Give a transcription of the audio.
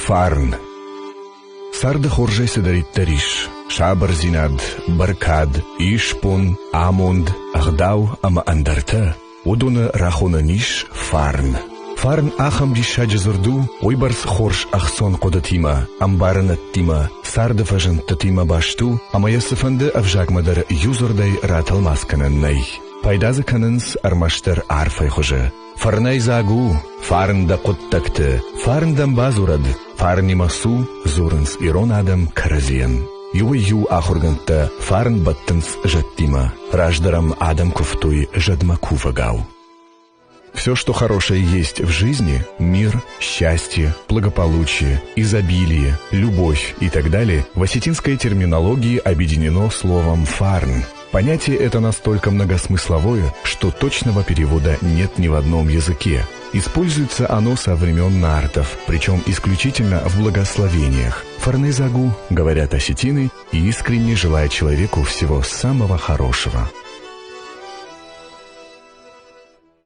Фарн. Сарды хорже седарит тариш. Шабар зинад, баркад, ишпун, амунд, ахдау ама андарта. Удуна рахуна ниш фарн. Фарн ахам дишаджа зурду, ойбарс хорш ахсон кодатима, амбарнат тима, сарды фажен татима башту, ама ясыфанды авжагмадар юзурдай раталмасканан най. Пайдазы канынс армаштар арфай хожа. Фарнай загу, фарнда куттакты, фарндам базурад, фарни масу, зурынс ирон адам каразиен. Ю ахурганта фарн баттынс жаттима, раждарам адам куфтуй жадмаку вагау. Все, что хорошее есть в жизни – мир, счастье, благополучие, изобилие, любовь и так далее – в осетинской терминологии объединено словом «фарн». Понятие это настолько многосмысловое, что точного перевода нет ни в одном языке. Используется оно со времен нартов, причем исключительно в благословениях. «Фарнезагу», говорят осетины, и искренне желают человеку всего самого хорошего.